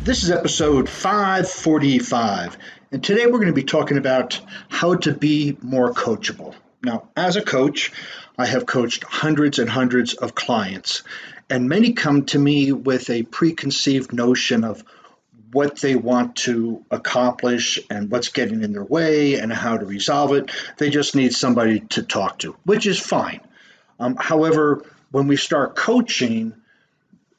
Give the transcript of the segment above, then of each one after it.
This is episode 545, and today we're going to be talking about how to be more coachable. Now, as a coach, I have coached hundreds and hundreds of clients, and many come to me with a preconceived notion of what they want to accomplish and what's getting in their way and how to resolve it. They just need somebody to talk to, which is fine. However, when we start coaching,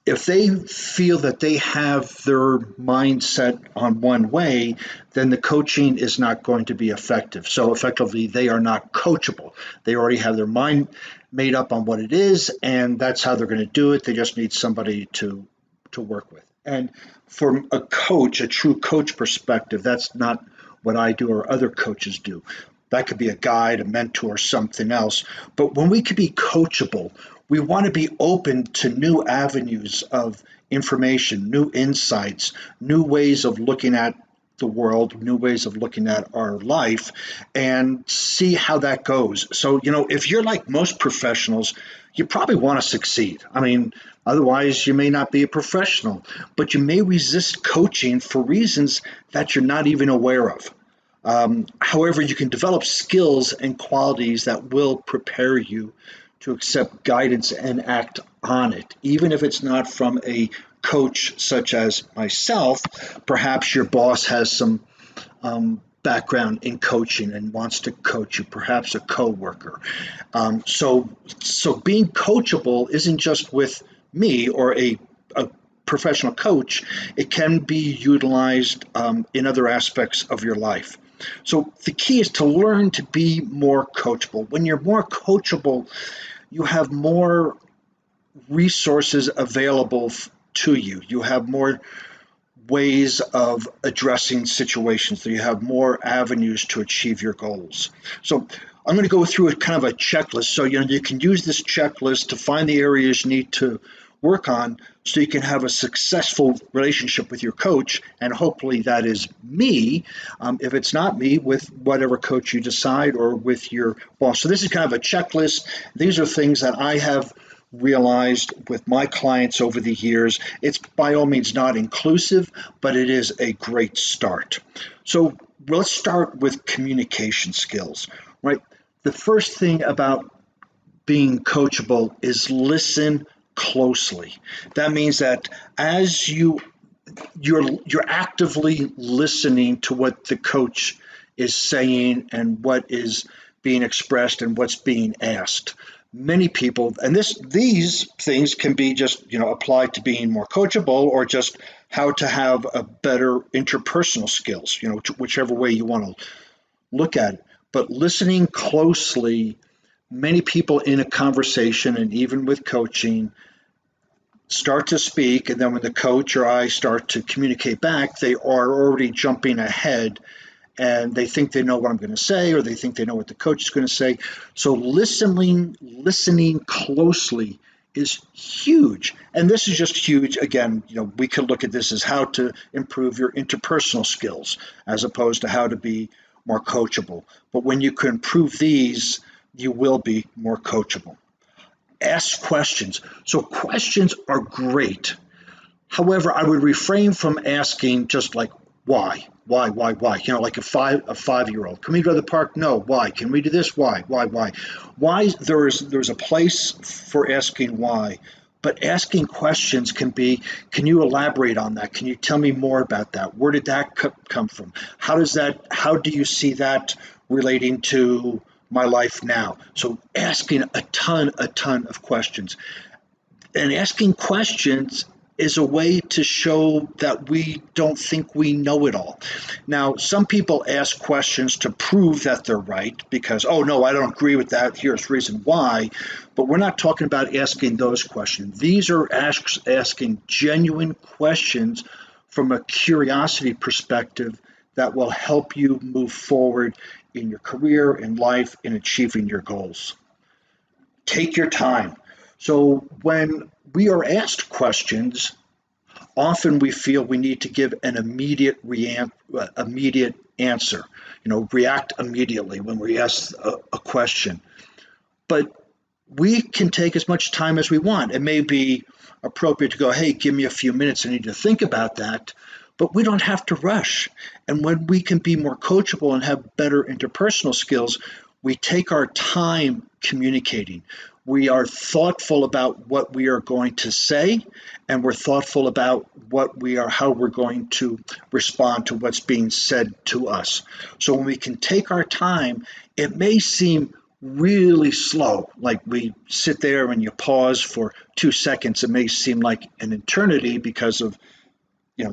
if they feel that they have their mindset on one way, then the coaching is not going to be effective. So effectively, they are not coachable. They already have their mind made up on what it is, and that's how they're going to do it. They just need somebody to work with. And from a coach, a true coach perspective, that's not what I do or other coaches do. That could be a guide, a mentor, something else. But when we can be coachable, we want to be open to new avenues of information, new insights, new ways of looking at the world, new ways of looking at our life, and see how that goes. So, if you're like most professionals, you probably want to succeed. I mean, otherwise, you may not be a professional, but you may resist coaching for reasons that you're not even aware of. However, you can develop skills and qualities that will prepare you to accept guidance and act on it, even if it's not from a coach such as myself. Perhaps your boss has some background in coaching and wants to coach you, perhaps a coworker. So being coachable isn't just with me or a professional coach. It can be utilized in other aspects of your life. So the key is to learn to be more coachable. When you're more coachable, you have more resources available to you. You have more ways of addressing situations. You have more avenues to achieve your goals. So I'm going to go through a kind of a checklist. So you can use this checklist to find the areas you need to work on so you can have a successful relationship with your coach, and hopefully that is me. If it's not me, with whatever coach you decide or with your boss. So this is kind of a checklist. These are things that I have realized with my clients over the years. It's by all means not inclusive, but it is a great start. So let's start with communication skills, right? The first thing about being coachable is listen closely. That means that as you're actively listening to what the coach is saying and what is being expressed and what's being asked. Many people, and these things can be just applied to being more coachable or just how to have a better interpersonal skills, whichever way you want to look at it. But listening closely, many people in a conversation and even with coaching start to speak, and then when the coach or I start to communicate back, they are already jumping ahead and they think they know what I'm going to say, or they think they know what the coach is going to say. So listening closely is huge. And this is just huge. Again, we could look at this as how to improve your interpersonal skills as opposed to how to be more coachable. But when you can improve these, you will be more coachable. Ask questions. So questions are great. However, I would refrain from asking just like why, like a 5-year-old. Can we go to the park? No. Why? Can we do this? Why? Why? There's a place for asking why, but asking questions can be, can you elaborate on that? Can you tell me more about that? Where did that come from? How do you see that relating to my life now? So asking a ton of questions. And asking questions is a way to show that we don't think we know it all. Now, some people ask questions to prove that they're right because, oh, no, I don't agree with that. Here's the reason why. But we're not talking about asking those questions. These are asking genuine questions from a curiosity perspective that will help you move forward in your career, in life, in achieving your goals. Take your time. So when we are asked questions, often we feel we need to give an immediate answer, react immediately when we ask a question. But we can take as much time as we want. It may be appropriate to go, hey, give me a few minutes. I need to think about that. but we don't have to rush. And when we can be more coachable and have better interpersonal skills, we take our time communicating. We are thoughtful about what we are going to say, and we're thoughtful about how we're going to respond to what's being said to us. So when we can take our time, it may seem really slow, like we sit there and you pause for 2 seconds. It may seem like an eternity because of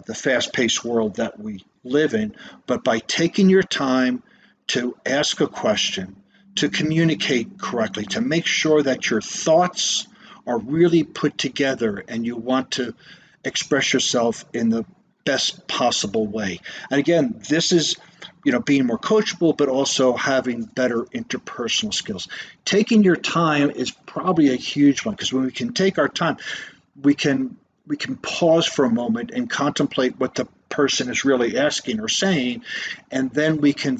the fast-paced world that we live in. But by taking your time to ask a question, to communicate correctly, to make sure that your thoughts are really put together and you want to express yourself in the best possible way. And again, this is being more coachable, but also having better interpersonal skills. Taking your time is probably a huge one, because when we can take our time, we can pause for a moment and contemplate what the person is really asking or saying, and then we can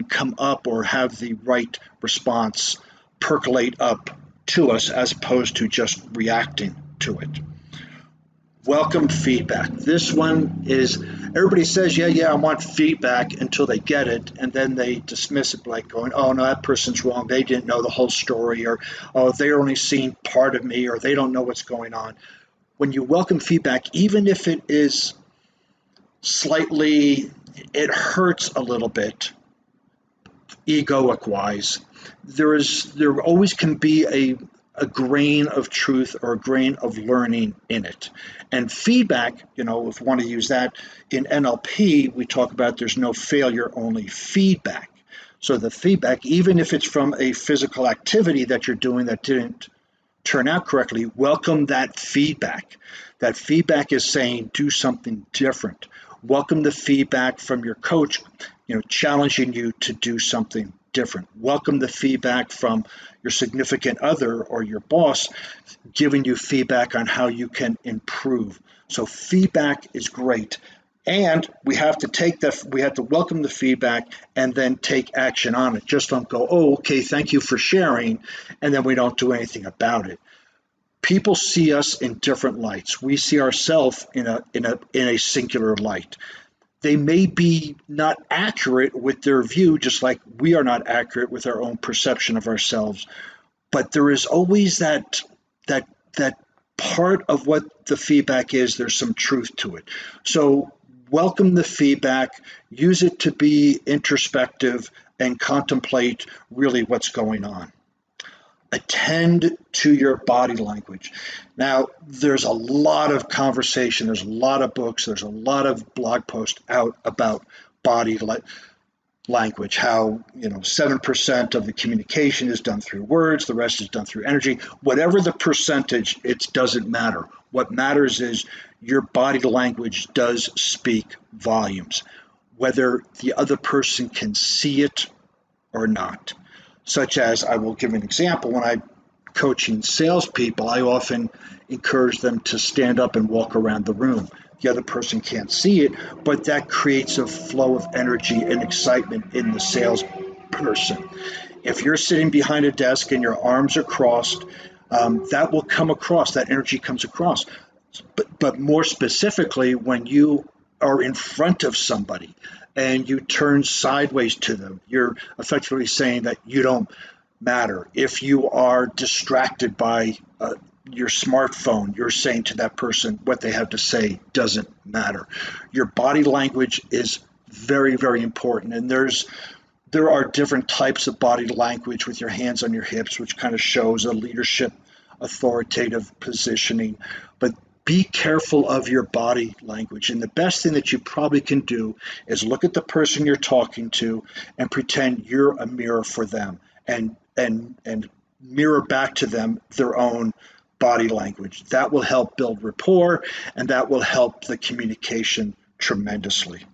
come up or have the right response percolate up to us, as opposed to just reacting to it. Welcome feedback. This one is, everybody says, yeah, I want feedback, until they get it, and then they dismiss it, like going, oh no, that person's wrong. They didn't know the whole story, or oh, they're only seeing part of me, or they don't know what's going on. When you welcome feedback, even if it is slightly, it hurts a little bit, egoic wise, there always can be a grain of truth or a grain of learning in it. And feedback, if you want to use that in NLP, we talk about there's no failure, only feedback. So the feedback, even if it's from a physical activity that you're doing that didn't turn out correctly, welcome that feedback. That feedback is saying do something different. Welcome the feedback from your coach, challenging you to do something different. Welcome the feedback from your significant other or your boss, giving you feedback on how you can improve. So feedback is great. And we have to welcome the feedback and then take action on it. Just don't go, oh, okay, thank you for sharing, and then we don't do anything about it. People see us in different lights. We see ourselves in a singular light. They may be not accurate with their view, just like we are not accurate with our own perception of ourselves. But there is always that part of what the feedback is. There's some truth to it. So welcome the feedback, use it to be introspective, and contemplate really what's going on. Attend to your body language. Now, there's a lot of conversation, there's a lot of books, there's a lot of blog posts out about body language, how 7% of the communication is done through words, the rest is done through energy. Whatever the percentage, it doesn't matter. What matters is your body language does speak volumes, whether the other person can see it or not. Such as, I will give an example, when I'm coaching salespeople, I often encourage them to stand up and walk around the room. The other person can't see it, but that creates a flow of energy and excitement in the salesperson. If you're sitting behind a desk and your arms are crossed, that will come across, that energy comes across. But more specifically, when you are in front of somebody and you turn sideways to them, you're effectively saying that you don't matter. If you are distracted by your smartphone, you're saying to that person what they have to say doesn't matter. Your body language is very, very important. And there are different types of body language, with your hands on your hips, which kind of shows a leadership, authoritative positioning. But be careful of your body language. And the best thing that you probably can do is look at the person you're talking to and pretend you're a mirror for them, and mirror back to them their own body language. That will help build rapport, and that will help the communication tremendously.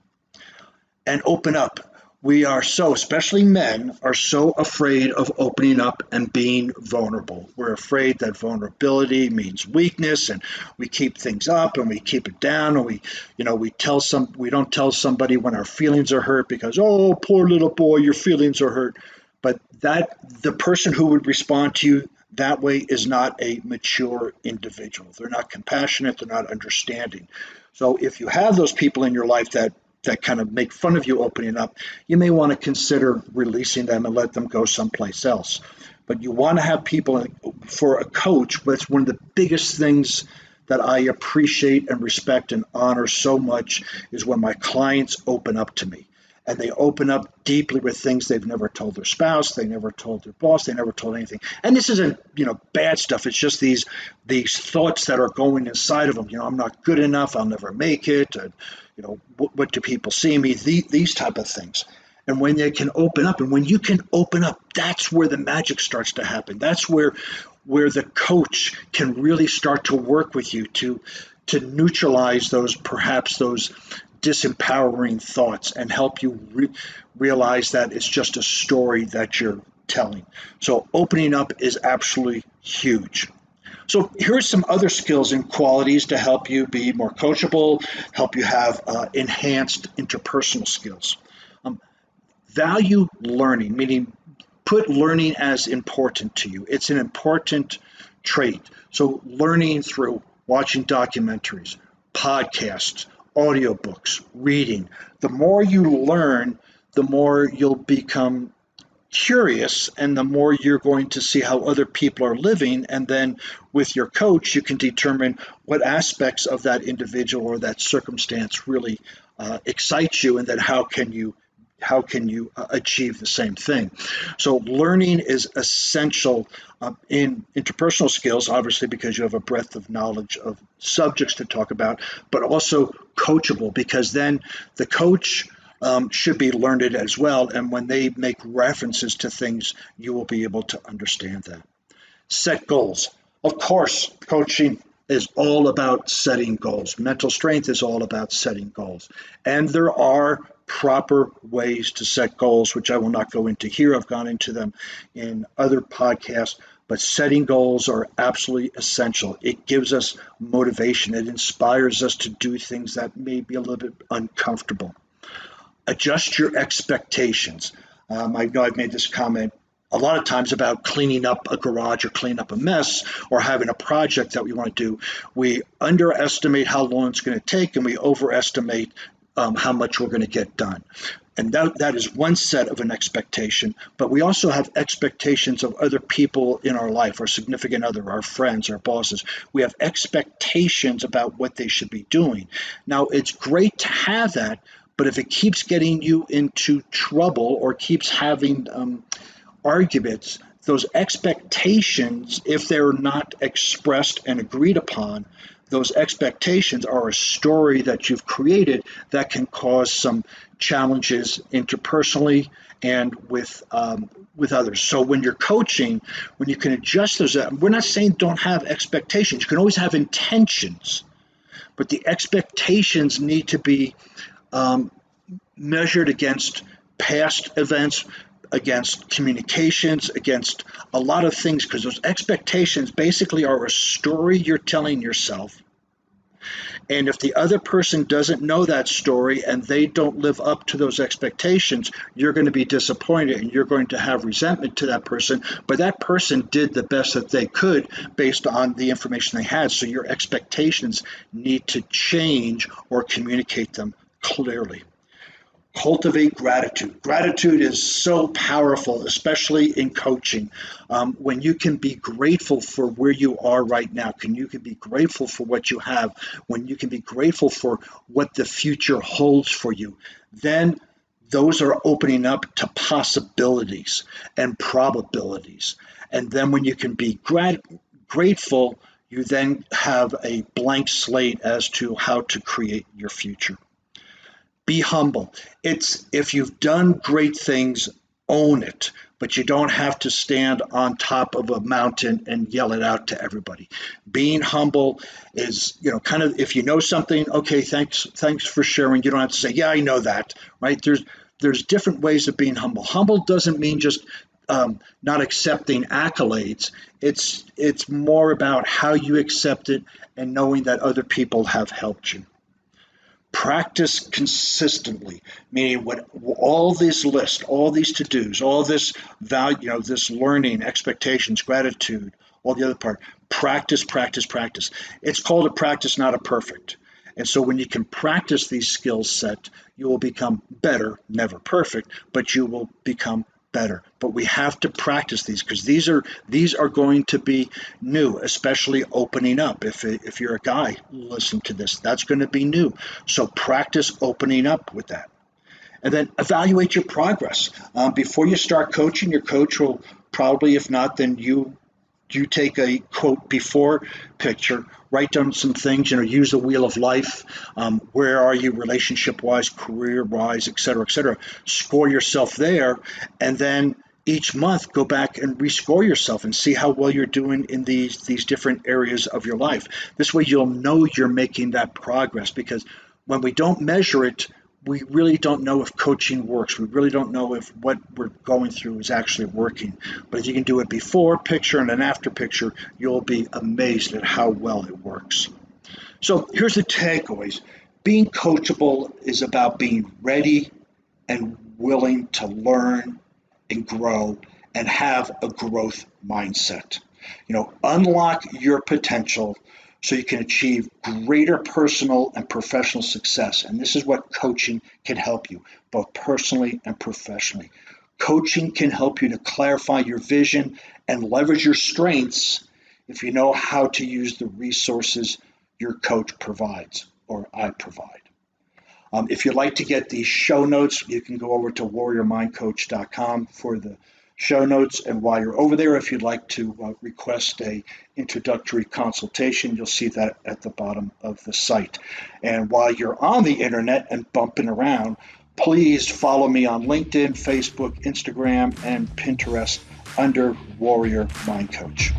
And open up. We are especially men, are so afraid of opening up and being vulnerable. We're afraid that vulnerability means weakness, and we keep things up and we keep it down, and we don't tell somebody when our feelings are hurt, because, oh, poor little boy, your feelings are hurt. But that the person who would respond to you that way is not a mature individual. They're not compassionate, they're not understanding. So if you have those people in your life that kind of make fun of you opening up, you may want to consider releasing them and let them go someplace else. But you want to have people for a coach. That's one of the biggest things that I appreciate and respect and honor so much is when my clients open up to me and they open up deeply with things they've never told their spouse, they never told their boss, they never told anything. And this isn't, bad stuff. It's just these thoughts that are going inside of them. I'm not good enough. I'll never make it. What do people see me? These type of things. And when they can open up, and when you can open up, that's where the magic starts to happen. That's where the coach can really start to work with you to neutralize those disempowering thoughts and help you realize that it's just a story that you're telling. So opening up is absolutely huge. So here's some other skills and qualities to help you be more coachable, help you have enhanced interpersonal skills. Value learning, meaning put learning as important to you. It's an important trait. So learning through watching documentaries, podcasts, audiobooks, reading. The more you learn, the more you'll become curious and the more you're going to see how other people are living. And then with your coach, you can determine what aspects of that individual or that circumstance really excites you, and then how can you achieve the same thing. So learning is essential in interpersonal skills, obviously because you have a breadth of knowledge of subjects to talk about, but also coachable, because then the coach should be learned as well. And when they make references to things, you will be able to understand that. Set goals. Of course, coaching is all about setting goals. Mental strength is all about setting goals. And there are proper ways to set goals, which I will not go into here. I've gone into them in other podcasts, but setting goals are absolutely essential. It gives us motivation. It inspires us to do things that may be a little bit uncomfortable. Adjust your expectations. I know I've made this comment a lot of times about cleaning up a garage or cleaning up a mess or having a project that we want to do. We underestimate how long it's going to take, and we overestimate how much we're going to get done. And that is one set of an expectation, but we also have expectations of other people in our life, our significant other, our friends, our bosses. We have expectations about what they should be doing. Now, it's great to have that, but if it keeps getting you into trouble or keeps having arguments, those expectations, if they're not expressed and agreed upon, those expectations are a story that you've created that can cause some challenges interpersonally and with others. So when you're coaching, when you can adjust those, we're not saying don't have expectations. You can always have intentions, but the expectations need to be measured against past events, against communications, against a lot of things, because those expectations basically are a story you're telling yourself. And if the other person doesn't know that story and they don't live up to those expectations, you're going to be disappointed and you're going to have resentment to that person. But that person did the best that they could based on the information they had. So your expectations need to change or communicate them clearly. Cultivate gratitude. Gratitude is so powerful, especially in coaching. When you can be grateful for where you are right now, you can be grateful for what you have, when you can be grateful for what the future holds for you, then those are opening up to possibilities and probabilities. And then when you can be grateful, you then have a blank slate as to how to create your future. Be humble. It's if you've done great things, own it, but you don't have to stand on top of a mountain and yell it out to everybody. Being humble is, kind of if you know something, okay, thanks for sharing. You don't have to say, yeah, I know that, right? There's different ways of being humble. Humble doesn't mean just not accepting accolades. It's more about how you accept it and knowing that other people have helped you. Practice consistently, meaning what all these lists, all these to-dos, all this value, this learning, expectations, gratitude, all the other part. Practice, practice, practice. It's called a practice, not a perfect. And so when you can practice these skill set, you will become better, never perfect, but you will become better. But we have to practice these because these are going to be new, especially opening up. If you're a guy, listen to this. That's going to be new. So practice opening up with that. And then evaluate your progress. Before you start coaching, your coach will probably, if not, then you take a quote before picture, write down some things, use the wheel of life. Where are you relationship wise, career wise, et cetera, et cetera. Score yourself there. And then each month go back and rescore yourself and see how well you're doing in these different areas of your life. This way you'll know you're making that progress, because when we don't measure it, we really don't know if coaching works. We really don't know if what we're going through is actually working. But if you can do it before picture and an after picture, you'll be amazed at how well it works. So here's the takeaways. Being coachable is about being ready and willing to learn and grow and have a growth mindset. Unlock your potential so you can achieve greater personal and professional success. And this is what coaching can help you, both personally and professionally. Coaching can help you to clarify your vision and leverage your strengths if you know how to use the resources your coach provides or I provide. If you'd like to get the show notes, you can go over to warriormindcoach.com for the show notes. And while you're over there, if you'd like to request a introductory consultation, you'll see that at the bottom of the site. And while you're on the internet and bumping around, please follow me on LinkedIn, Facebook, Instagram, and Pinterest under Warrior Mind Coach.